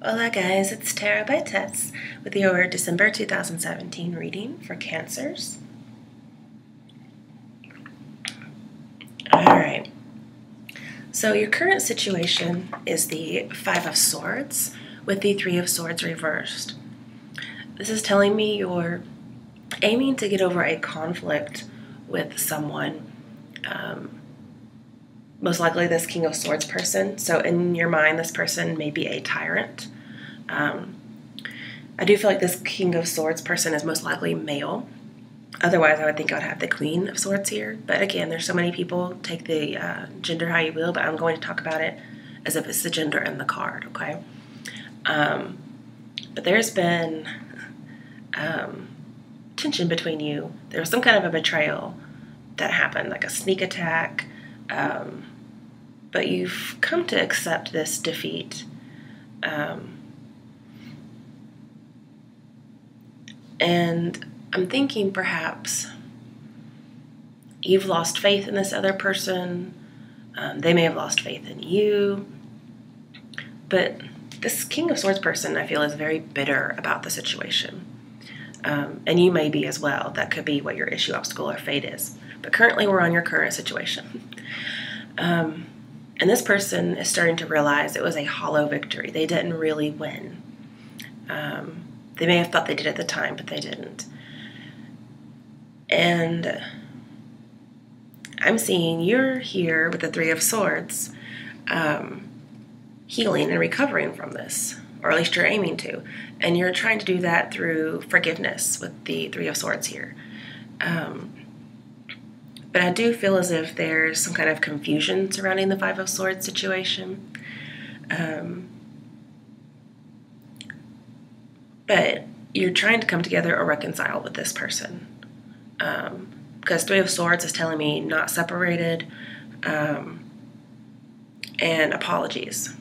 Hola guys, it's Tara by Tess with your December 2017 reading for Cancers. Alright, so your current situation is the Five of Swords with the Three of Swords reversed. This is telling me you're aiming to get over a conflict with someone, most likely this King of Swords person. So in your mind, this person may be a tyrant. I do feel like this King of Swords person is most likely male. Otherwise, I would think I would have the Queen of Swords here. But again, there's so many people. Take the gender how you will, but I'm going to talk about it as if it's the gender in the card, okay? But there's been tension between you. There was some kind of a betrayal that happened, like a sneak attack. But you've come to accept this defeat. And I'm thinking perhaps you've lost faith in this other person. They may have lost faith in you. But this King of Swords person, I feel, is very bitter about the situation. And you may be as well. That could be what your issue, obstacle, or fate is. But currently we're on your current situation. And this person is starting to realize it was a hollow victory. They didn't really win. They may have thought they did at the time, but they didn't. And I'm seeing you're here with the Three of Swords, healing and recovering from this, or at least you're aiming to. And you're trying to do that through forgiveness with the Three of Swords here. But I do feel as if there's some kind of confusion surrounding the Five of Swords situation. But you're trying to come together or reconcile with this person. Because Three of Swords is telling me not separated, and apologies.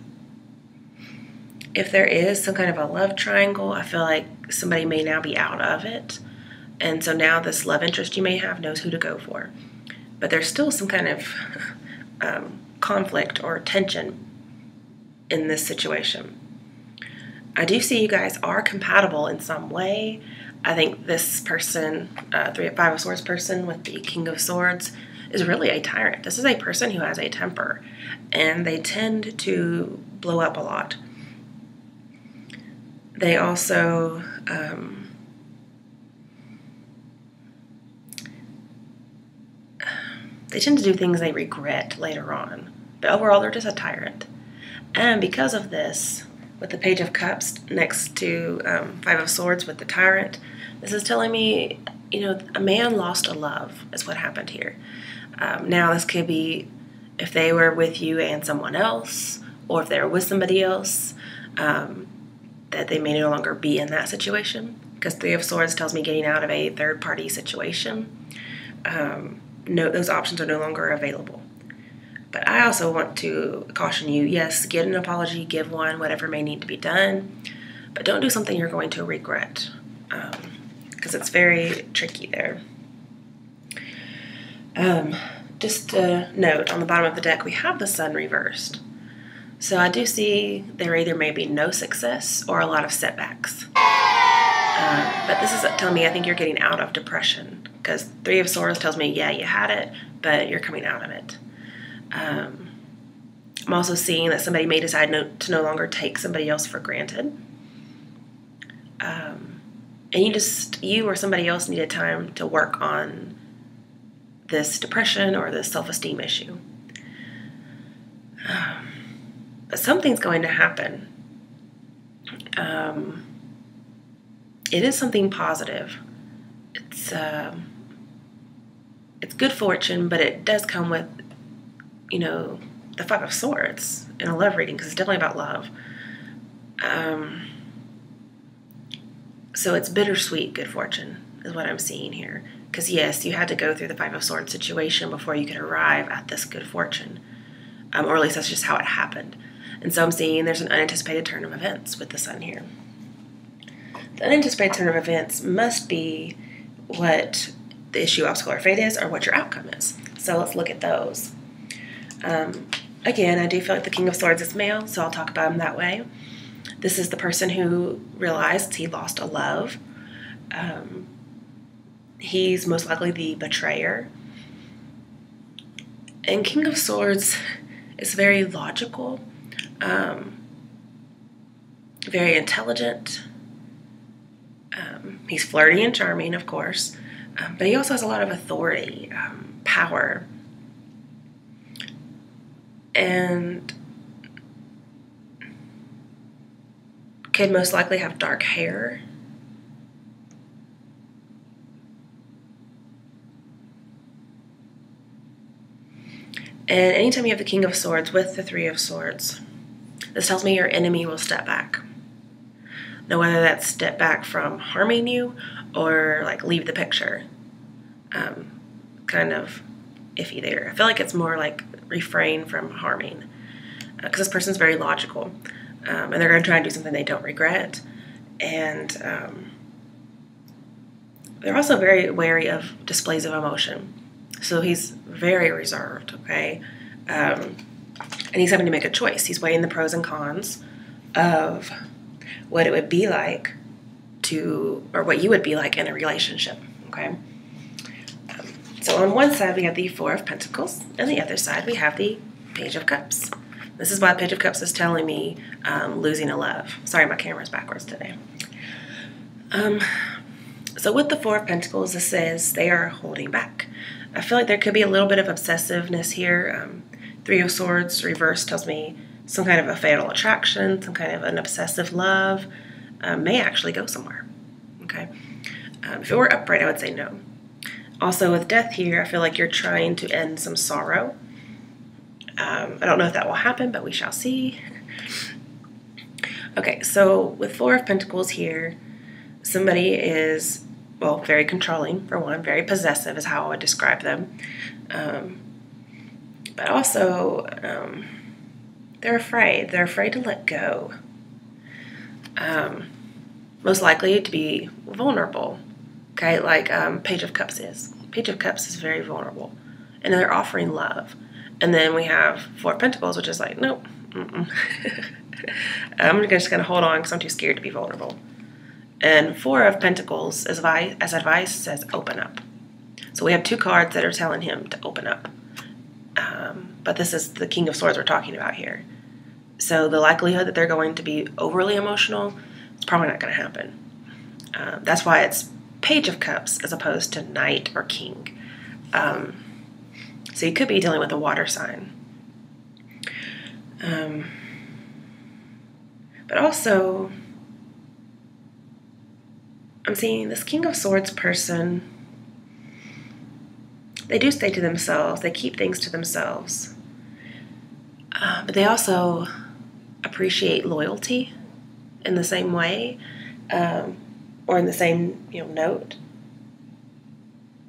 If there is some kind of a love triangle, I feel like somebody may now be out of it. And so now this love interest you may have knows who to go for. But there's still some kind of conflict or tension in this situation. I do see you guys are compatible in some way. I think this person, Five of Swords person with the King of Swords, is really a tyrant. This is a person who has a temper, and they tend to blow up a lot. They also they tend to do things they regret later on. But overall, they're just a tyrant. And because of this, with the Page of Cups next to Five of Swords with the tyrant, this is telling me, a man lost a love is what happened here. Now, this could be if they were with you and someone else, or if they were with somebody else, that they may no longer be in that situation. Because Three of Swords tells me getting out of a third-party situation. No, those options are no longer available. But I also want to caution you, yes, get an apology, give one, whatever may need to be done, but don't do something you're going to regret, because it's very tricky there. Just a note, on the bottom of the deck, we have the Sun reversed. So I do see there either may be no success or a lot of setbacks. But this is telling me I think you're getting out of depression, because Three of Swords tells me, yeah, you had it, but you're coming out of it. I'm also seeing that somebody may decide to no longer take somebody else for granted. And you or somebody else needed time to work on this depression or this self-esteem issue. But something's going to happen. It is something positive. It's good fortune, but it does come with, the Five of Swords in a love reading, because it's definitely about love. So it's bittersweet good fortune is what I'm seeing here. Because yes, you had to go through the Five of Swords situation before you could arrive at this good fortune. Or at least that's just how it happened. And so I'm seeing there's an unanticipated turn of events with the Sun here. The unanticipated turn of events must be what the issue, obstacle, or fate is, or what your outcome is. So let's look at those. Again, I do feel like the King of Swords is male, so I'll talk about him that way. This is the person who realized he lost a love. He's most likely the betrayer. And King of Swords is very logical, very intelligent. He's flirty and charming, of course, but he also has a lot of authority, power, and could most likely have dark hair. And anytime you have the King of Swords with the Three of Swords, this tells me your enemy will step back. Now, whether that's step back from harming you or like leave the picture, kind of iffy there. I feel like it's more like refrain from harming, because this person's very logical, and they're going to try and do something they don't regret, and they're also very wary of displays of emotion. So he's very reserved, okay? And he's having to make a choice. He's weighing the pros and cons of what it would be like to, or what you would be like in a relationship, okay? So on one side, we have the Four of Pentacles, and the other side, we have the Page of Cups. This is why the Page of Cups is telling me losing a love. Sorry, my camera's backwards today. So with the Four of Pentacles, this says they are holding back. I feel like there could be a little bit of obsessiveness here. Three of Swords reverse tells me some kind of a fatal attraction, some kind of an obsessive love may actually go somewhere, okay? If it were upright, I would say no. Also with Death here, I feel like you're trying to end some sorrow. I don't know if that will happen, but we shall see. Okay, so with Four of Pentacles here, somebody is, well, very controlling, for one. Very possessive is how I would describe them. But also, they're afraid. They're afraid to let go. Most likely to be vulnerable. Okay, like Page of Cups is. Page of Cups is very vulnerable. And they're offering love. And then we have Four of Pentacles, which is like, nope. I'm just going to hold on because I'm too scared to be vulnerable. And Four of Pentacles, as advice, says open up. So we have two cards that are telling him to open up. But this is the King of Swords we're talking about here. So the likelihood that they're going to be overly emotional is probably not going to happen. That's why it's Page of Cups as opposed to Knight or King. So you could be dealing with a water sign. But also, I'm seeing this King of Swords person, they do stay to themselves. They keep things to themselves. But they also appreciate loyalty in the same way, or in the same, note.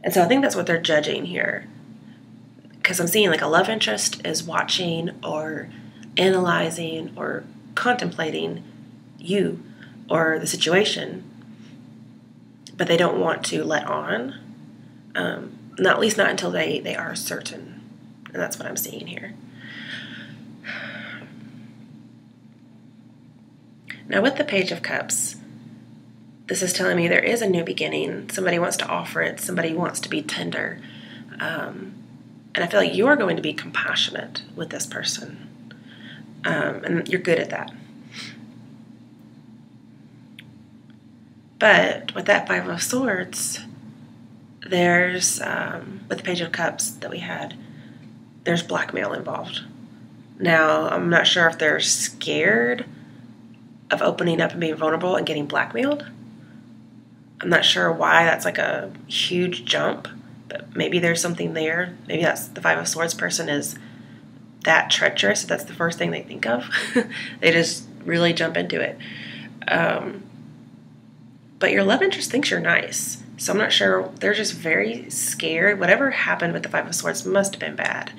And so I think that's what they're judging here. Because I'm seeing like a love interest is watching or analyzing or contemplating you or the situation, but they don't want to let on, at least not until they are certain. And that's what I'm seeing here. Now with the Page of Cups, this is telling me there is a new beginning. Somebody wants to offer it. Somebody wants to be tender. And I feel like you're going to be compassionate with this person. And you're good at that. But with that Five of Swords, there's, with the Page of Cups that we had, there's blackmail involved. Now, I'm not sure if they're scared of opening up and being vulnerable and getting blackmailed. I'm not sure why that's like a huge jump, but maybe there's something there. Maybe that's the Five of Swords person is that treacherous. That's the first thing they think of. They just really jump into it. But your love interest thinks you're nice. So I'm not sure. They're just very scared. Whatever happened with the Five of Swords must have been bad.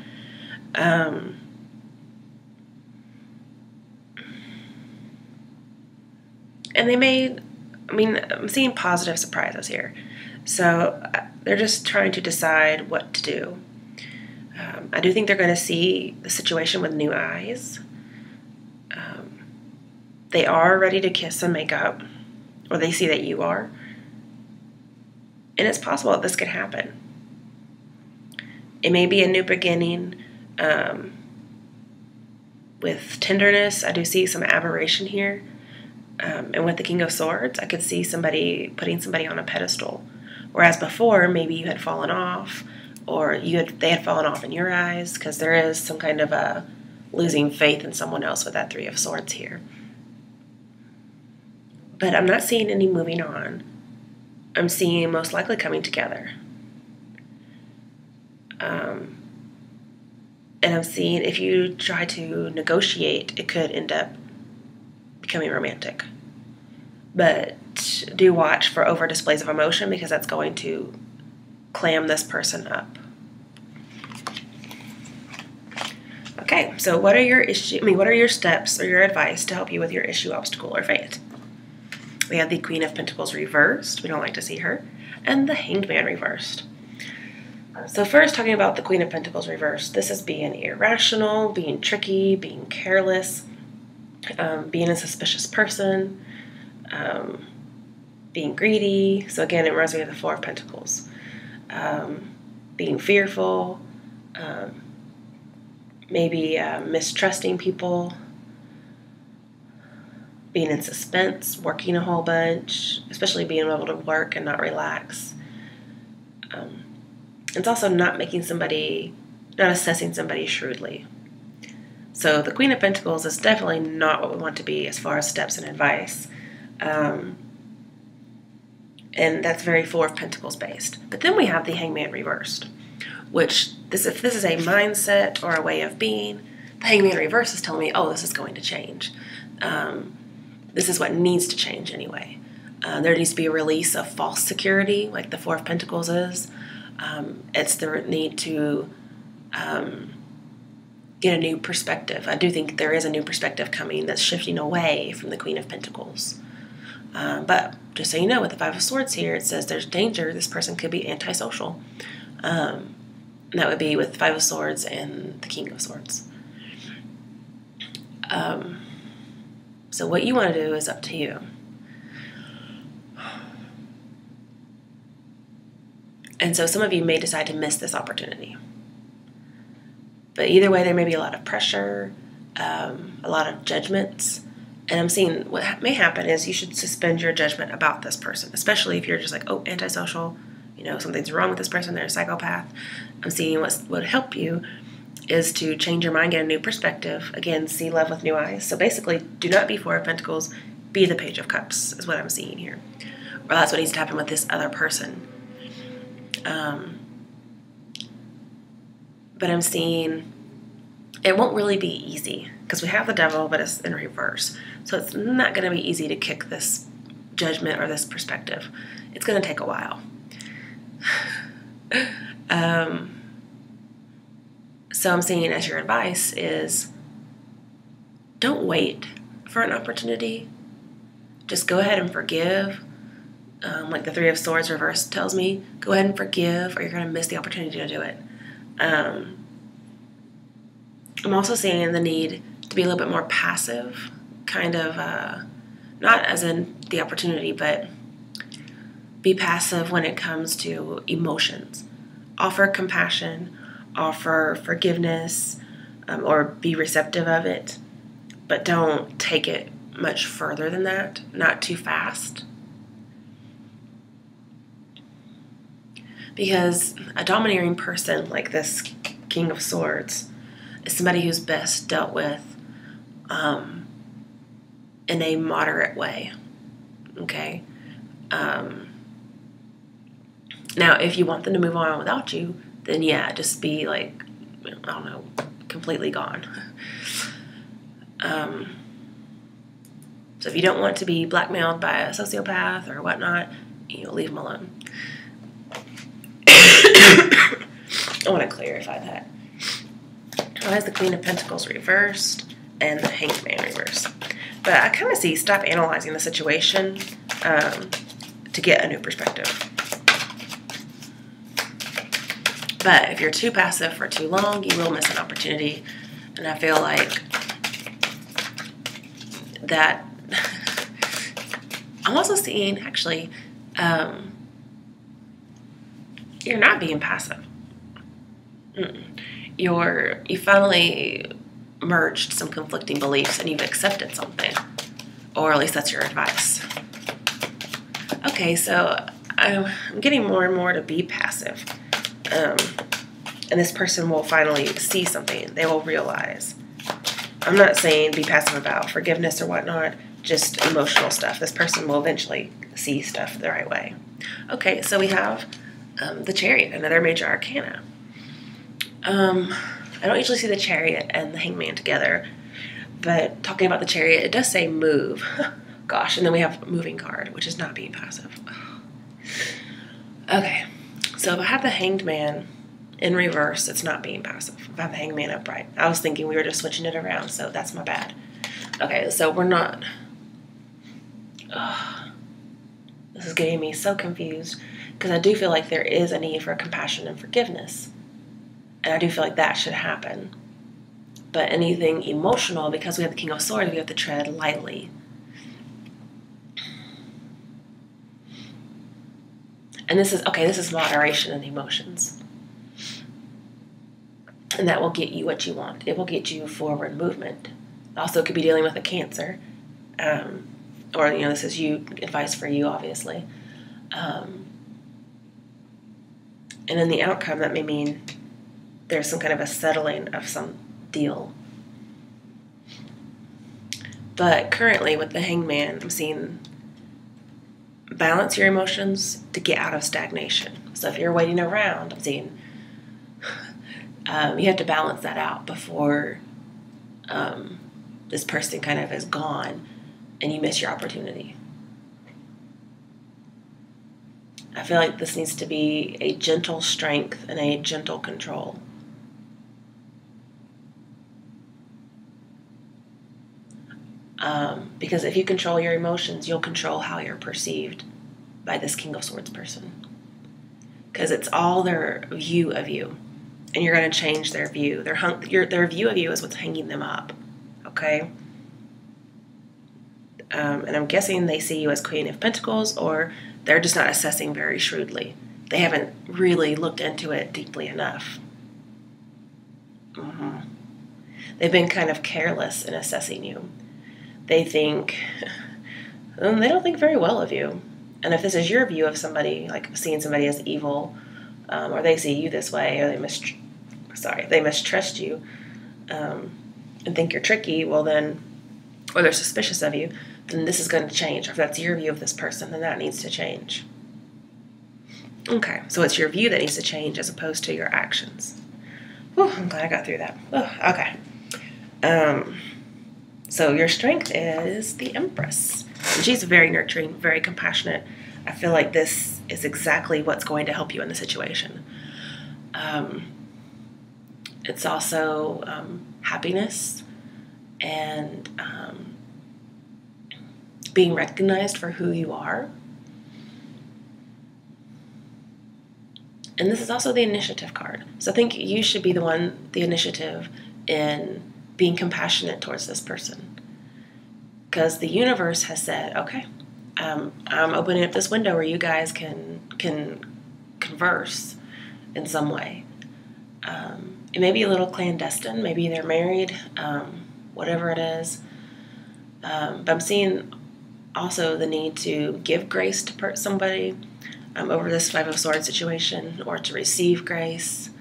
And they made, I'm seeing positive surprises here. So they're just trying to decide what to do. I do think they're going to see the situation with new eyes. they are ready to kiss and make up, or they see that you are. And it's possible that this could happen. It may be a new beginning with tenderness. I do see some aberration here. And with the King of Swords, I could see somebody putting somebody on a pedestal. Whereas before, maybe you had fallen off, or they had fallen off in your eyes, because there is some kind of a losing faith in someone else with that Three of Swords here. But I'm not seeing any moving on. I'm seeing most likely coming together. And I'm seeing if you try to negotiate, it could end up becoming romantic. But do watch for over displays of emotion, because that's going to clam this person up. Okay, so what are your what are your steps or your advice to help you with your issue, obstacle, or fate? We have the Queen of Pentacles reversed. We don't like to see her. And the Hanged Man reversed. So first, talking about the Queen of Pentacles reversed. This is being irrational, being tricky, being careless, being a suspicious person, being greedy. So again, it reminds me of the Four of Pentacles. Being fearful, maybe mistrusting people, being in suspense, working a whole bunch, especially being able to work and not relax. It's also not assessing somebody shrewdly. So the Queen of Pentacles is definitely not what we want to be as far as steps and advice. And that's very Four of Pentacles based. But then we have the Hangman reversed, which if this is a mindset or a way of being, the Hangman reversed is telling me, oh, this is going to change. This is what needs to change anyway. There needs to be a release of false security, like the Four of Pentacles is. It's the need to get a new perspective. I do think there is a new perspective coming that's shifting away from the Queen of Pentacles. But just so you know, with the Five of Swords here, it says there's danger. This person could be antisocial. And that would be with the Five of Swords and the King of Swords. So what you want to do is up to you. And so some of you may decide to miss this opportunity. But either way, there may be a lot of pressure, a lot of judgments. And I'm seeing what may happen is you should suspend your judgment about this person, especially if you're just like, oh, antisocial, something's wrong with this person, they're a psychopath. I'm seeing what would help you is to change your mind, get a new perspective. Again, see love with new eyes. So basically, do not be Four of Pentacles, be the Page of Cups is what I'm seeing here. Or that's what needs to happen with this other person. But I'm seeing it won't really be easy because we have the Devil, but it's in reverse. So it's not going to be easy to kick this judgment or this perspective. It's going to take a while. So I'm seeing as your advice is don't wait for an opportunity. Just go ahead and forgive. Like the Three of Swords reversed tells me, go ahead and forgive or you're going to miss the opportunity to do it. I'm also seeing the need to be a little bit more passive, kind of, not as in the opportunity, but be passive when it comes to emotions. Offer compassion, offer forgiveness, or be receptive of it, but don't take it much further than that, not too fast. Because a domineering person like this King of Swords is somebody who's best dealt with in a moderate way, okay? Now, if you want them to move on without you, then yeah, just be like, I don't know, completely gone. So if you don't want to be blackmailed by a sociopath or whatnot, leave them alone. I want to clarify that. Why is the Queen of Pentacles reversed and the Hanged Man reversed? But I kind of see stop analyzing the situation to get a new perspective. But if you're too passive for too long, you will miss an opportunity. And I feel like that I'm also seeing, actually, you're not being passive. You finally merged some conflicting beliefs and you've accepted something, or at least that's your advice. Okay, so I'm getting more and more to be passive, and this person will finally see something. They will realize. I'm not saying be passive about forgiveness or whatnot, just emotional stuff. This person will eventually see stuff the right way. Okay, so we have the Chariot, another major arcana. I don't usually see the Chariot and the Hangman together, but talking about the Chariot, it does say move. Gosh, and then we have moving card, which is not being passive. Okay, so if I have the Hanged Man in reverse, it's not being passive. If I have the Hanged Man upright, I was thinking we were just switching it around, so that's my bad. Okay, so we're not. This is getting me so confused because I do feel like there is a need for compassion and forgiveness. And I do feel like that should happen. But anything emotional, because we have the King of Swords, we have to tread lightly. And this is moderation in emotions. And that will get you what you want. It will get you forward movement. Also, it could be dealing with a Cancer. Or, this is advice for you, obviously. And in the outcome, that may mean there's some kind of a settling of some deal. But currently, with the Hangman, I'm seeing balance your emotions to get out of stagnation. So if you're waiting around, I'm seeing you have to balance that out before this person kind of is gone and you miss your opportunity. I feel like this needs to be a gentle strength and a gentle control. Because if you control your emotions, you'll control how you're perceived by this King of Swords person. Because it's all their view of you. And you're going to change their view. Their view of you is what's hanging them up. Okay? And I'm guessing they see you as Queen of Pentacles, or they're just not assessing very shrewdly. They haven't really looked into it deeply enough. They've been kind of careless in assessing you. They don't think very well of you. And if this is your view of somebody, like seeing somebody as evil, or they see you this way, or they mistrust you, and think you're tricky, well then, or they're suspicious of you, then this is going to change. Or if that's your view of this person, then that needs to change. Okay, so it's your view that needs to change as opposed to your actions. Whew, I'm glad I got through that. Okay. So your strength is the Empress. And she's very nurturing, very compassionate. I feel like this is exactly what's going to help you in the situation. It's also happiness and being recognized for who you are. And this is also the initiative card. So I think you should be the initiative in being compassionate towards this person. Because the universe has said, okay, I'm opening up this window where you guys can converse in some way. It may be a little clandestine. Maybe they're married, whatever it is. But I'm seeing also the need to give grace to somebody over this Five of Swords situation, or to receive grace.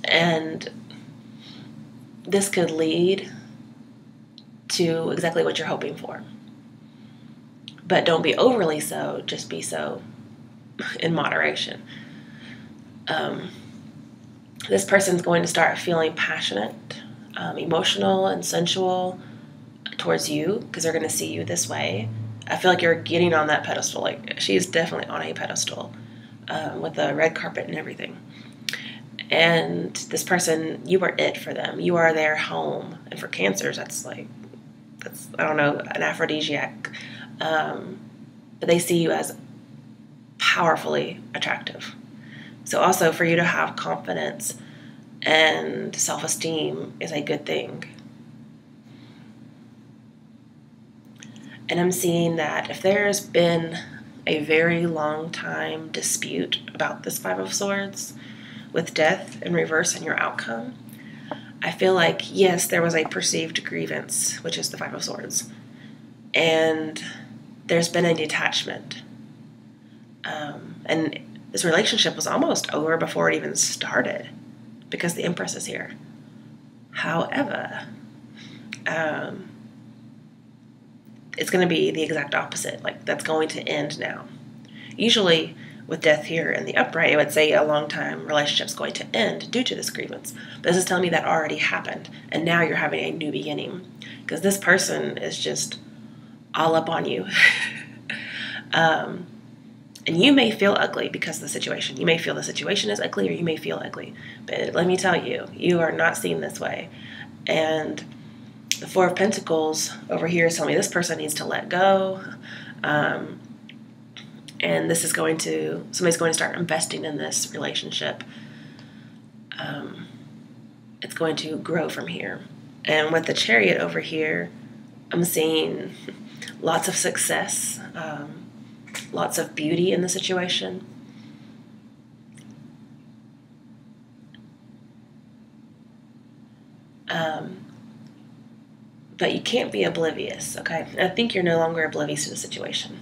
And this could lead to exactly what you're hoping for. But don't be overly so, just be so in moderation. This person's going to start feeling passionate, emotional, and sensual towards you because they're going to see you this way. I feel like you're getting on that pedestal. Like, she is definitely on a pedestal with the red carpet and everything. And this person, you are it for them. You are their home. And for Cancers, that's I don't know, an aphrodisiac. But they see you as powerfully attractive. So also for you to have confidence and self-esteem is a good thing. And I'm seeing that if there's been a very long time dispute about this Five of Swords with death in reverse in your outcome, I feel like, yes, there was a perceived grievance, which is the Five of Swords, and there's been a detachment. And this relationship was almost over before it even started because the Empress is here. However, it's going to be the exact opposite. Like, that's going to end now. Usually, with death here in the upright, it would say a long-time relationship's going to end due to this grievance. But this is telling me that already happened, and now you're having a new beginning. Because this person is just all up on you. And you may feel ugly because of the situation. You may feel the situation is ugly, or you may feel ugly. But let me tell you, you are not seen this way. And the Four of Pentacles over here is telling me this person needs to let go. And this is somebody's going to start investing in this relationship. It's going to grow from here. And with the Chariot over here, I'm seeing lots of success, lots of beauty in the situation. But you can't be oblivious, okay? I think you're no longer oblivious to the situation.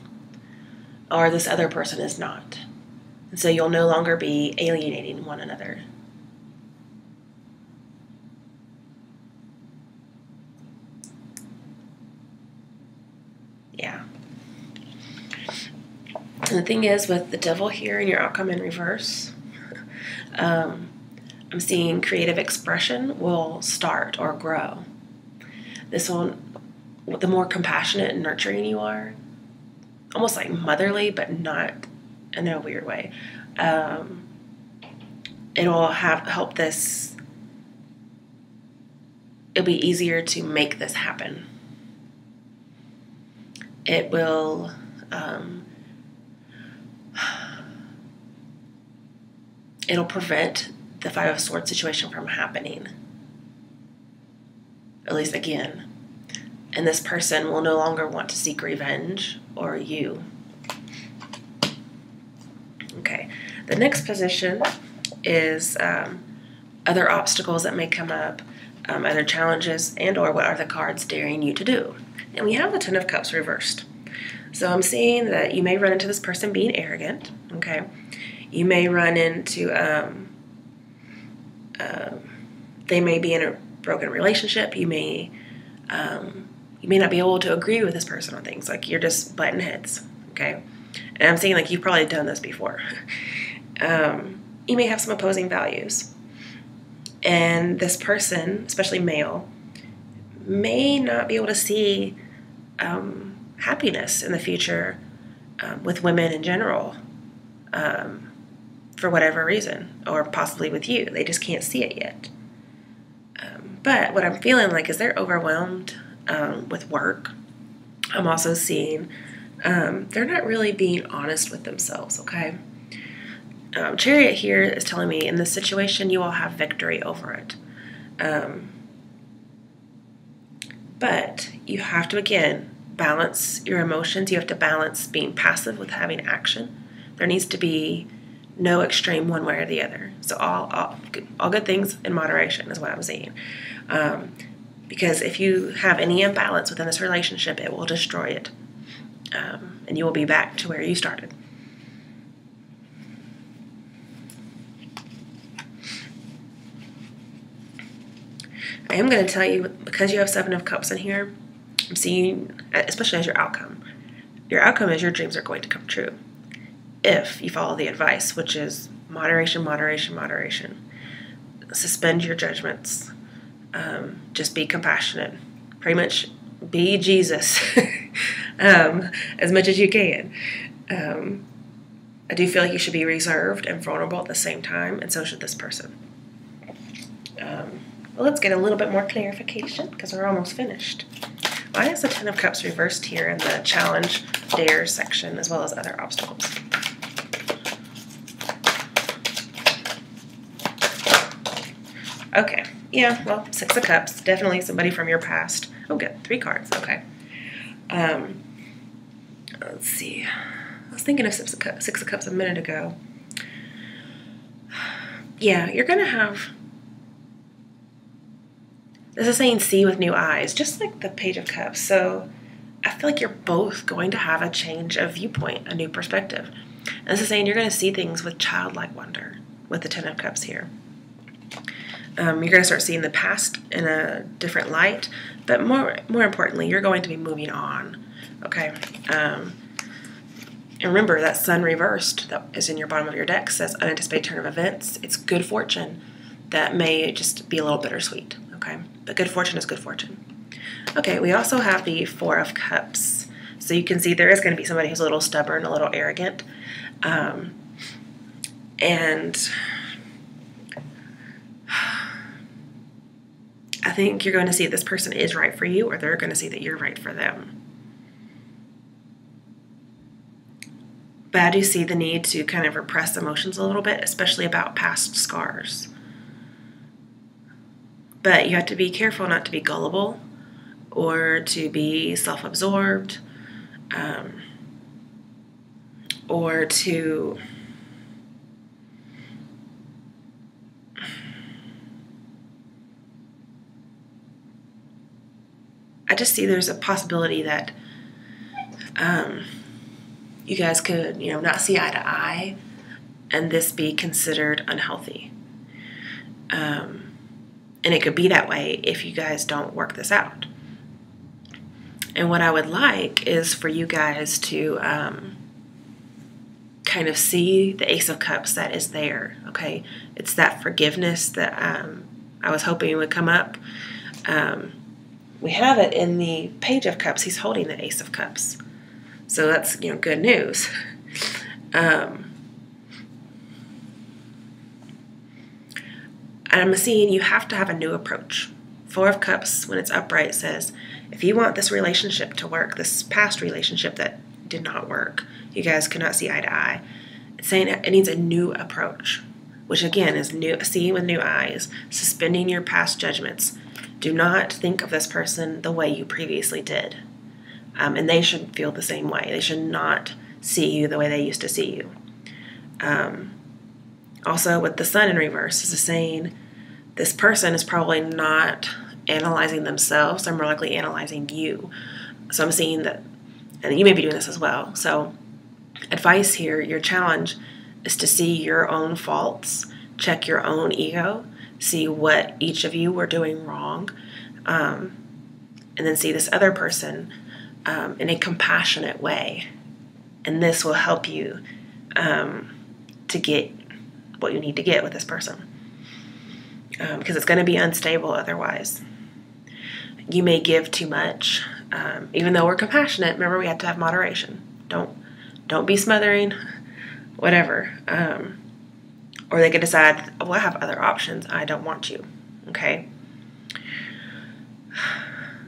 Or this other person is not. And so you'll no longer be alienating one another. Yeah. And the thing is, with the Devil here and your outcome in reverse, I'm seeing creative expression will start or grow. This will, the more compassionate and nurturing you are, almost like motherly, but not in a weird way, it'll help this, it'll be easier to make this happen. It will, it'll prevent the Five of Swords situation from happening. At least again. And this person will no longer want to seek revenge or you. Okay. The next position is other obstacles that may come up, other challenges, and or what are the cards daring you to do. And we have the Ten of Cups reversed. So I'm seeing that you may run into this person being arrogant, okay? You may run into, they may be in a broken relationship. You may not be able to agree with this person on things. Like, you're just butting heads, okay? And I'm saying, like, you've probably done this before. You may have some opposing values. And this person, especially male, may not be able to see happiness in the future with women in general for whatever reason, or possibly with you. They just can't see it yet. But what I'm feeling like is they're overwhelmed with work. I'm also seeing they're not really being honest with themselves, okay? Chariot here is telling me in this situation you will have victory over it. But you have to, again, balance your emotions. You have to balance being passive with having action. There needs to be no extreme one way or the other. So all good things in moderation is what I'm seeing. Because if you have any imbalance within this relationship, it will destroy it. And you will be back to where you started. I am going to tell you, because you have Seven of Cups in here, I'm seeing, especially as your outcome is your dreams are going to come true. If you follow the advice, which is moderation, moderation, moderation. Suspend your judgments. Just be compassionate. Pretty much be Jesus as much as you can. I do feel like you should be reserved and vulnerable at the same time, and so should this person. Well, let's get a little bit more clarification because we're almost finished. Why is the Ten of Cups reversed here in the challenge dare section, as well as other obstacles? Okay, yeah, well, Six of Cups, definitely somebody from your past. Oh, good, 3 cards, okay. let's see. I was thinking of Six of Cups a minute ago. Yeah, you're going to have... This is saying see with new eyes, just like the Page of Cups. So I feel like you're both going to have a change of viewpoint, a new perspective. And this is saying you're going to see things with childlike wonder with the Ten of Cups here. You're going to start seeing the past in a different light, but more importantly, you're going to be moving on, okay? And remember, that Sun reversed that is in your bottom of your deck says unanticipated turn of events. It's good fortune that may just be a little bittersweet, okay? But good fortune is good fortune. Okay, we also have the Four of Cups. So you can see there is going to be somebody who's a little stubborn, a little arrogant, and I think you're going to see this person is right for you, or they're going to see that you're right for them. But I do see the need to kind of repress emotions a little bit, especially about past scars. But you have to be careful not to be gullible or to be self-absorbed, or to... I just see there's a possibility that you guys could, not see eye to eye, and this be considered unhealthy. And it could be that way if you guys don't work this out. And what I would like is for you guys to kind of see the Ace of Cups that is there, okay? It's that forgiveness that I was hoping would come up. We have it in the Page of Cups. He's holding the Ace of Cups. So that's, good news. And I'm seeing you have to have a new approach. Four of Cups, when it's upright, says, if you want this relationship to work, this past relationship that did not work, you guys could not see eye to eye, it's saying it needs a new approach, which again is new, seeing with new eyes, suspending your past judgments. Do not think of this person the way you previously did. And they should feel the same way. They should not see you the way they used to see you. Also, with the Sun in reverse, is saying this person is probably not analyzing themselves. They're more likely analyzing you. So I'm seeing that, and you may be doing this as well. So advice here, your challenge is to see your own faults, check your own ego, see what each of you were doing wrong, and then see this other person in a compassionate way. And this will help you to get what you need to get with this person. Because it's going to be unstable otherwise. You may give too much. Even though we're compassionate, remember we have to have moderation. Don't be smothering, whatever. Or they could decide, well, I have other options. I don't want you. Okay?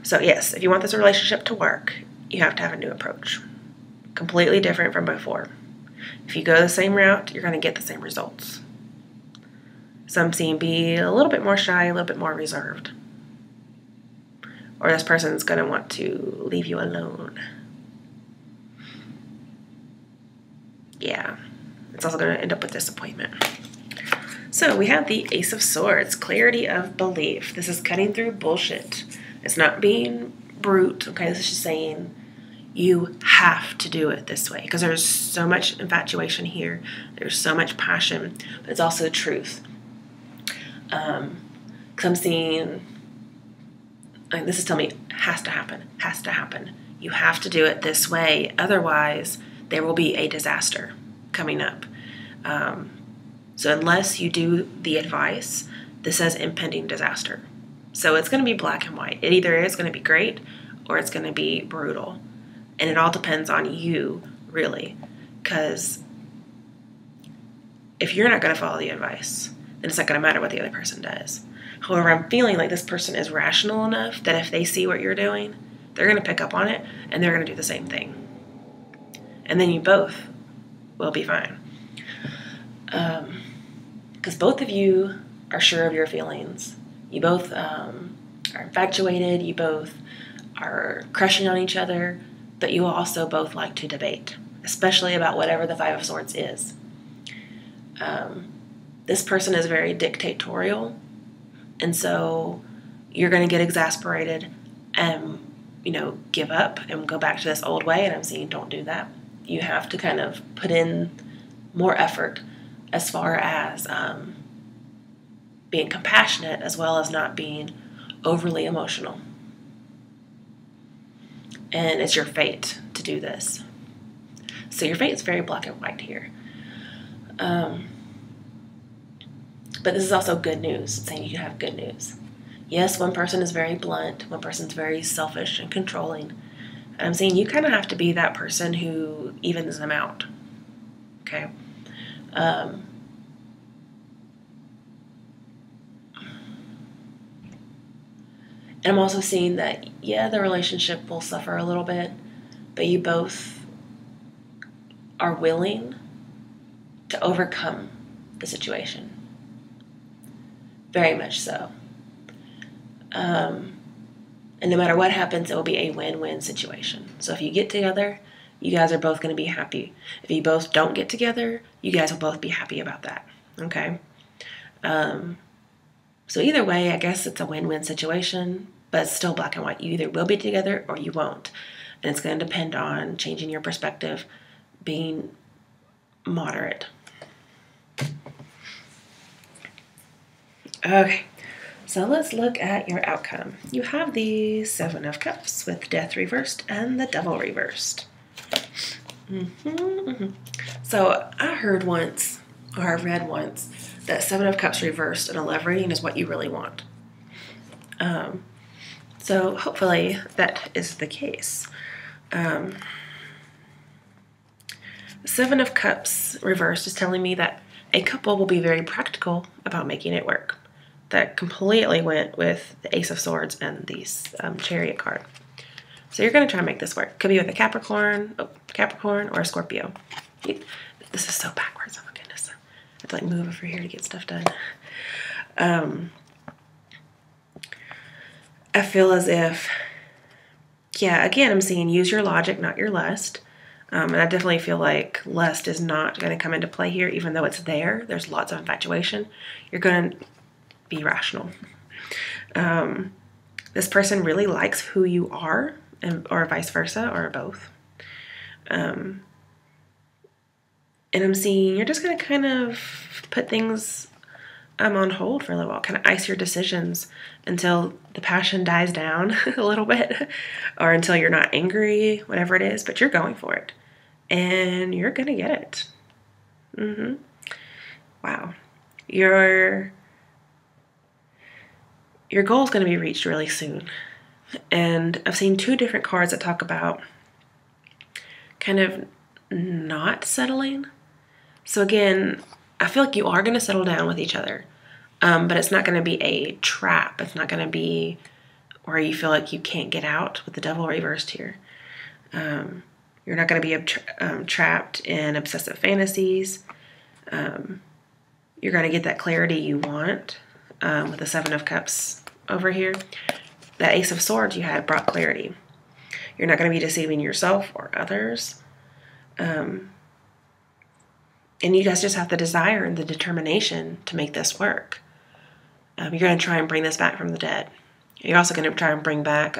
So yes, if you want this relationship to work, you have to have a new approach. Completely different from before. If you go the same route, you're going to get the same results. Some seem be a little bit more shy, a little bit more reserved. Or this person's going to want to leave you alone. Yeah. It's also going to end up with disappointment. So we have the Ace of Swords, clarity of belief. This is cutting through bullshit. It's not being brute, okay? This is just saying you have to do it this way because there's so much infatuation here. There's so much passion, but it's also truth. Because I'm seeing, this is telling me, has to happen, has to happen. You have to do it this way. Otherwise, there will be a disaster coming up. So unless you do the advice, this says impending disaster. So it's going to be black and white. It either is going to be great or it's going to be brutal. And it all depends on you, really. Because if you're not going to follow the advice, then it's not going to matter what the other person does. However, I'm feeling like this person is rational enough that if they see what you're doing, they're going to pick up on it and they're going to do the same thing. And then you both will be fine. Because both of you are sure of your feelings. You both are infatuated. You both are crushing on each other. but you also both like to debate, especially about whatever the Five of Swords is. This person is very dictatorial, and so you're going to get exasperated and, give up and go back to this old way, and I'm saying don't do that. You have to kind of put in more effort as far as being compassionate as well as not being overly emotional. And it's your fate to do this. So your fate is very black and white here. But this is also good news. It's saying you can have good news. Yes, one person is very blunt. One person's very selfish and controlling. And I'm saying you kind of have to be that person who evens them out. Okay? And I'm also seeing that, the relationship will suffer a little bit, but you both are willing to overcome the situation. Very much so. And no matter what happens, it will be a win-win situation. So if you get together, you guys are both going to be happy. If you both don't get together, you guys will both be happy about that. Okay? So either way, I guess it's a win-win situation, but it's still black and white. You either will be together or you won't. And it's going to depend on changing your perspective, being moderate. Okay, so let's look at your outcome. You have the Seven of Cups with Death reversed and the Devil reversed. So I heard once, or I read once, that Seven of Cups reversed in a love reading is what you really want. So hopefully that is the case. The Seven of Cups reversed is telling me that a couple will be very practical about making it work. That completely went with the Ace of Swords and the Chariot card. So you're going to try and make this work. Could be with a Capricorn or a Scorpio. This is so backwards. Oh my goodness. I have to move over here to get stuff done. I feel as if, again, I'm seeing use your logic, not your lust. And I definitely feel like lust is not going to come into play here, even though it's there. There's lots of infatuation. You're going to be rational. This person really likes who you are, or vice versa, or both. And I'm seeing you're just going to kind of put things on hold for a little while, kind of ice your decisions until the passion dies down a little bit, or until you're not angry, whatever it is, but you're going for it. And you're going to get it. Wow. Your goal is going to be reached really soon. And I've seen two different cards that talk about kind of not settling. So again, I feel like you are going to settle down with each other. But it's not going to be a trap. It's not going to be where you feel like you can't get out with the Devil reversed here. You're not going to be trapped in obsessive fantasies. You're going to get that clarity you want. With the Seven of Cups over here, that Ace of Swords you had brought clarity. You're not going to be deceiving yourself or others. And you guys just have the desire and the determination to make this work. You're going to try and bring this back from the dead. You're also going to try and bring back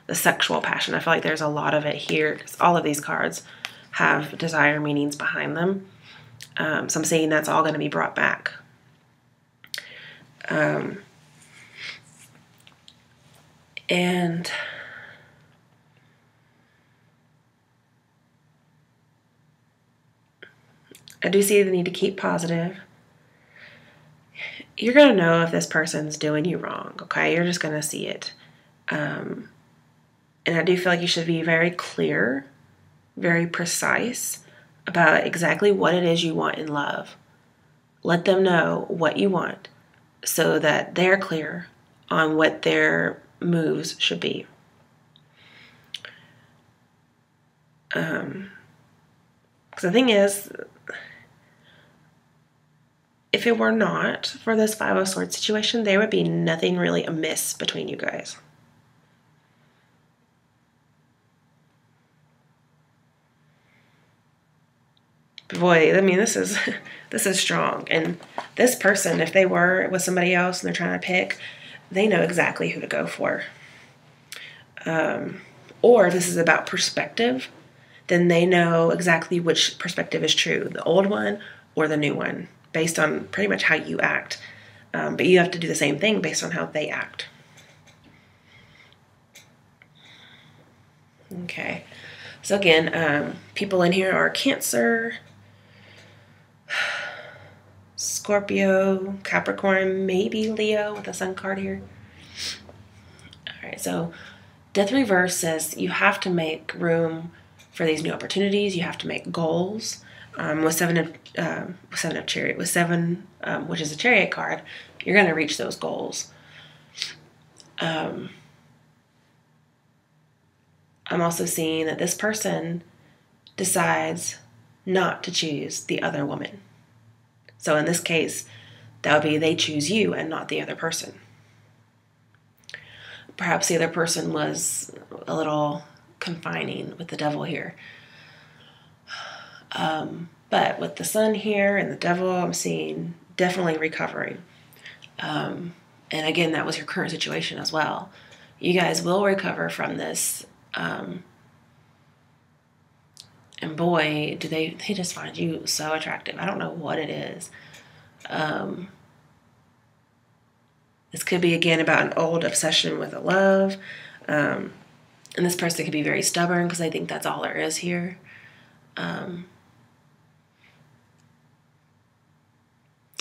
the sexual passion. I feel like there's a lot of it here, because all of these cards have desire meanings behind them. So I'm saying that's all going to be brought back. And I do see the need to keep positive. You're going to know if this person's doing you wrong, okay? You're just going to see it. And I do feel like you should be very clear, very precise about exactly what it is you want in love. Let them know what you want so that they're clear on what their moves should be. Because the thing is, if it were not for this Five of Swords situation, there would be nothing really amiss between you guys. Boy, I mean, this is this is strong. And this person, if they were with somebody else and they're trying to pick, they know exactly who to go for. Or if this is about perspective, then they know exactly which perspective is true, the old one or the new one, based on pretty much how you act. But you have to do the same thing based on how they act. Okay. So again, people in here are Cancer, Scorpio, Capricorn, maybe Leo with the Sun card here. All right, so Death Reverse says you have to make room for these new opportunities. You have to make goals. With seven of Chariot, which is a Chariot card, you're going to reach those goals. I'm also seeing that this person decides not to choose the other woman. So in this case, that would be they choose you and not the other person. Perhaps the other person was a little confining with the Devil here. But with the Sun here and the Devil, I'm seeing definitely recovering. And again, that was your current situation as well. You guys will recover from this. And boy, do they just find you so attractive. I don't know what it is. This could be, again, about an old obsession with a love. And this person could be very stubborn because I think that's all there is here.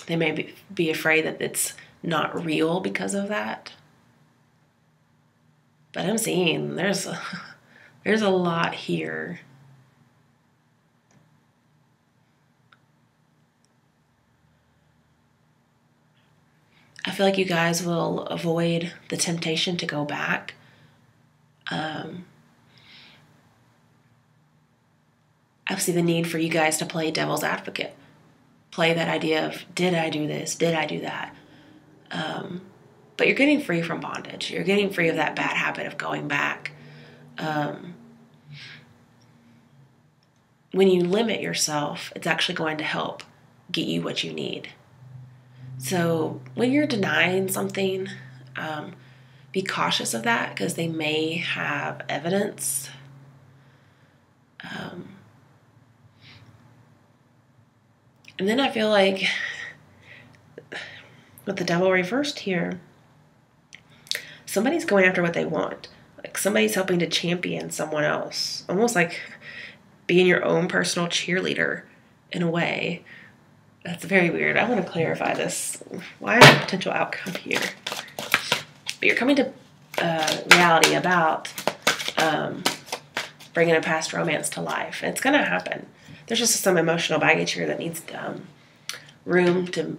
They may be afraid that it's not real because of that. But I'm seeing there's a lot here. I feel like you guys will avoid the temptation to go back. I see the need for you guys to play devil's advocate. Play that idea of, did I do this? Did I do that? But you're getting free from bondage. You're getting free of that bad habit of going back. When you limit yourself, it's actually going to help get you what you need. So when you're denying something, be cautious of that because they may have evidence. And then I feel like with the Devil reversed here, somebody's going after what they want. Like somebody's helping to champion someone else. Almost like being your own personal cheerleader in a way. That's very weird. I want to clarify this. Why is the potential outcome here? But you're coming to reality about bringing a past romance to life. It's going to happen. There's just some emotional baggage here that needs room to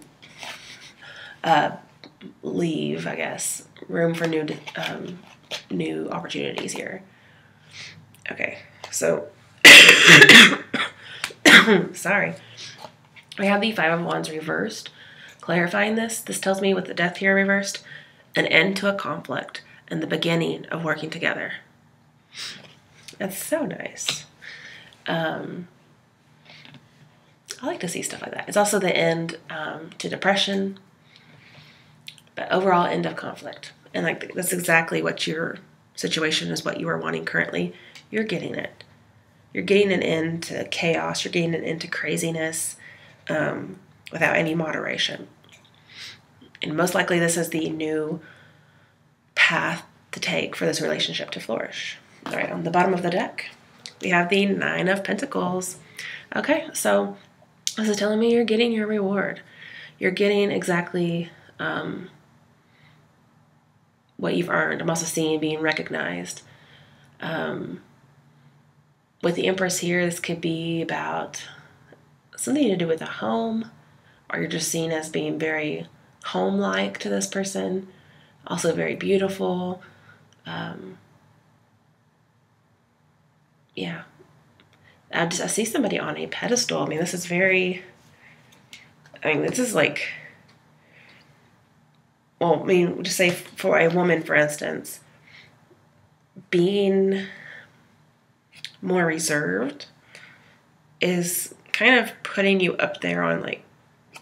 leave, I guess. Room for new opportunities here. Okay, so sorry. We have the Five of Wands reversed. Clarifying this tells me with the Death here reversed, an end to a conflict and the beginning of working together. That's so nice. I like to see stuff like that. It's also the end to depression, but overall end of conflict. And like that's exactly what your situation is, what you are wanting currently. You're getting it. You're getting an end to chaos. You're getting an end to craziness without any moderation. And most likely this is the new path to take for this relationship to flourish. All right, on the bottom of the deck, we have the Nine of Pentacles. Okay, so this is telling me you're getting your reward. You're getting exactly what you've earned. I'm also seeing being recognized. With the Empress here, this could be about something to do with a home, or you're just seen as being very home-like to this person. Also very beautiful. Yeah. I see somebody on a pedestal. I mean, this is very, this is like, well, I mean, just say for a woman, for instance, being more reserved is kind of putting you up there on like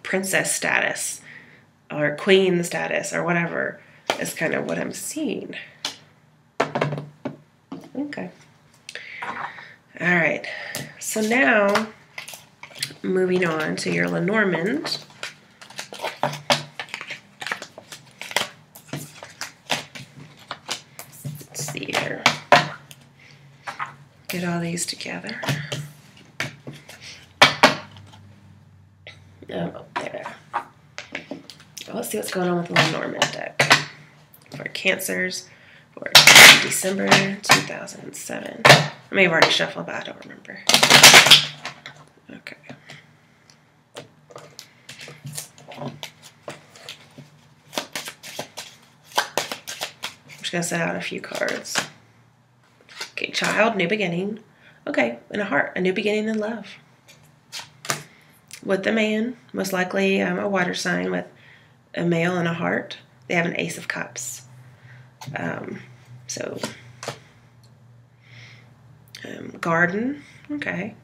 princess status or queen status or whatever is kind of what I'm seeing. Okay. All right. So now, moving on to your Lenormand. Let's see here. Get all these together. Oh, there. Well, let's see what's going on with the Lenormand deck for Cancers for December 2007. I may have already shuffled, but I don't remember. Okay. I'm just going to set out a few cards. Okay, child, new beginning. Okay, and a heart, a new beginning in love. With the man, most likely a water sign with a male and a heart. They have an Ace of Cups. Garden, okay.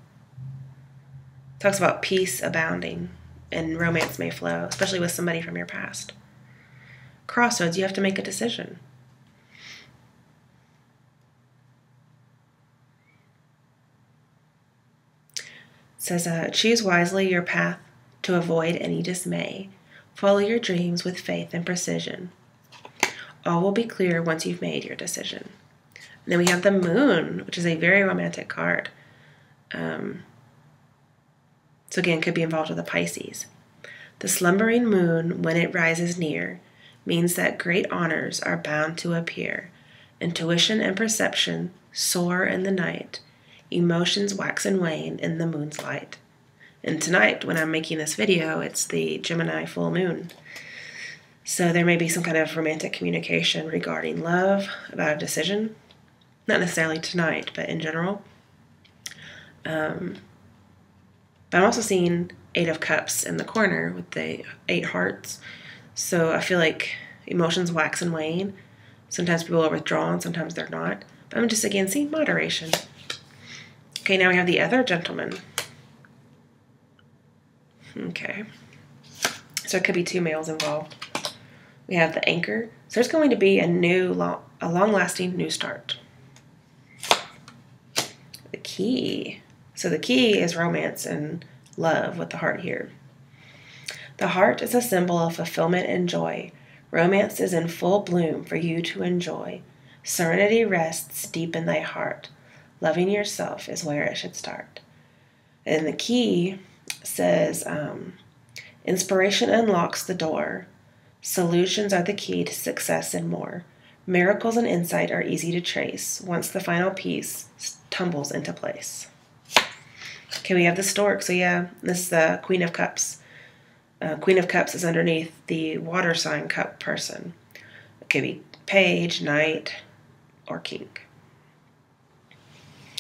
Talks about peace abounding and romance may flow, especially with somebody from your past. Crossroads, you have to make a decision. It says, choose wisely your path to avoid any dismay. Follow your dreams with faith and precision. All will be clear once you've made your decision. And then we have the moon, which is a very romantic card. So again, could be involved with a Pisces. The slumbering moon, when it rises near, means that great honors are bound to appear. Intuition and perception soar in the night. Emotions wax and wane in the moon's light. And tonight, when I'm making this video, it's the Gemini full moon. So there may be some kind of romantic communication regarding love, about a decision. Not necessarily tonight, but in general. But I'm also seeing 8 of Cups in the corner with the 8 hearts. So I feel like emotions wax and wane. Sometimes people are withdrawn, sometimes they're not. But I'm just, again, seeing moderation. Okay, now we have the other gentleman. Okay. So it could be 2 males involved. We have the Anchor. So there's going to be a long-lasting new start. The Key. So the Key is romance and love with the heart here. The heart is a symbol of fulfillment and joy. Romance is in full bloom for you to enjoy. Serenity rests deep in thy heart. Loving yourself is where it should start. And the Key says, inspiration unlocks the door. Solutions are the key to success and more. Miracles and insight are easy to trace once the final piece tumbles into place. Okay, we have the Stork. So yeah, this is the Queen of Cups. Queen of Cups is underneath the water sign cup person. It could be Page, Knight, or King.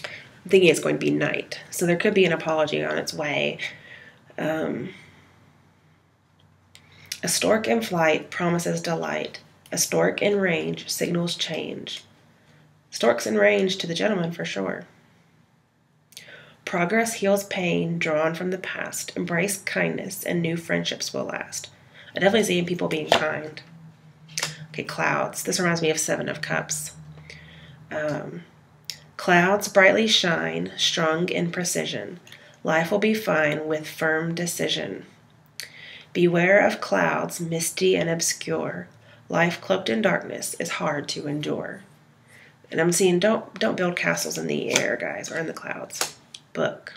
I'm thinking it's going to be Knight. So there could be an apology on its way. A stork in flight promises delight. A stork in range signals change. Storks in range to the gentleman for sure. Progress heals pain drawn from the past. Embrace kindness and new friendships will last. I definitely see people being kind. Okay, clouds. This reminds me of 7 of Cups. Clouds brightly shine, strung in precision. Life will be fine with firm decision. Beware of clouds, misty and obscure. Life cloaked in darkness is hard to endure. And I'm seeing don't build castles in the air, guys, or in the clouds. Book.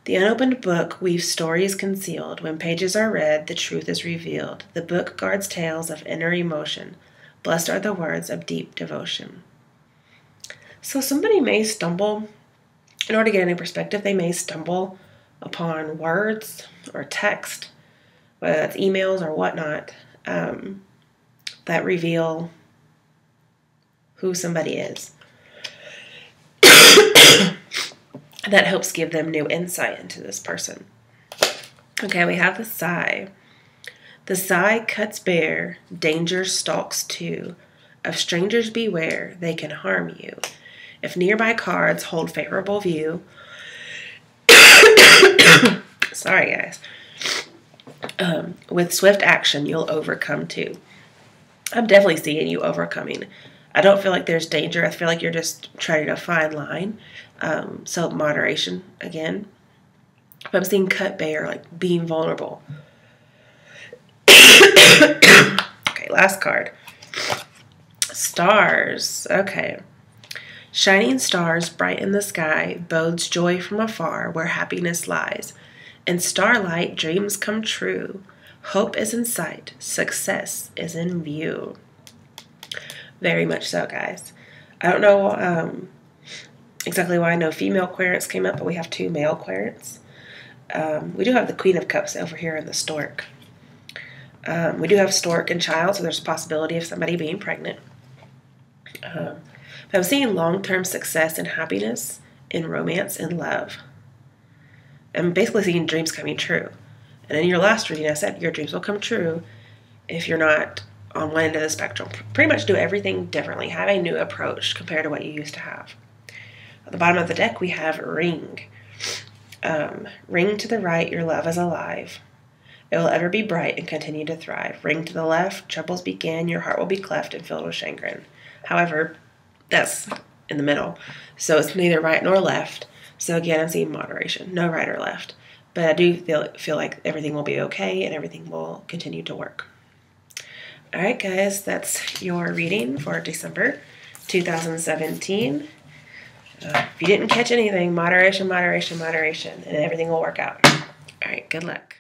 The unopened book weaves stories concealed. When pages are read, the truth is revealed. The book guards tales of inner emotion. Blessed are the words of deep devotion. So somebody may stumble, in order to get any perspective, they may stumble upon words or text, whether that's emails or whatnot, that reveal who somebody is. That helps give them new insight into this person. Okay, we have the Sigh. The sigh cuts bare, danger stalks too. Of strangers beware, they can harm you. If nearby cards hold favorable view, Sorry, guys. With swift action, you'll overcome too. I'm definitely seeing you overcoming. I don't feel like there's danger. I feel like you're just trying to fine line. So moderation again. But I'm seeing cut bare, like being vulnerable. Okay, last card. Stars. Okay. Shining stars bright in the sky bodes joy from afar where happiness lies. In starlight, dreams come true. Hope is in sight. Success is in view. Very much so, guys. I don't know exactly why no female querents came up, but we have 2 male querents. We do have the Queen of Cups over here in the Stork. We do have Stork and Child, so there's a possibility of somebody being pregnant. But I'm seeing long-term success and happiness in romance and love. I'm basically seeing dreams coming true. And in your last reading, I said your dreams will come true if you're not on one end of the spectrum. Pretty much do everything differently. Have a new approach compared to what you used to have. At the bottom of the deck, we have Ring. Ring to the right, your love is alive. It will ever be bright and continue to thrive. Ring to the left, troubles begin, your heart will be cleft and filled with chagrin. However, that's in the middle. So it's neither right nor left. So again, I'm seeing moderation, no right or left. But I do feel like everything will be okay and everything will continue to work. All right, guys, that's your reading for December 2017. If you didn't catch anything, moderation, moderation, moderation, and everything will work out. All right, good luck.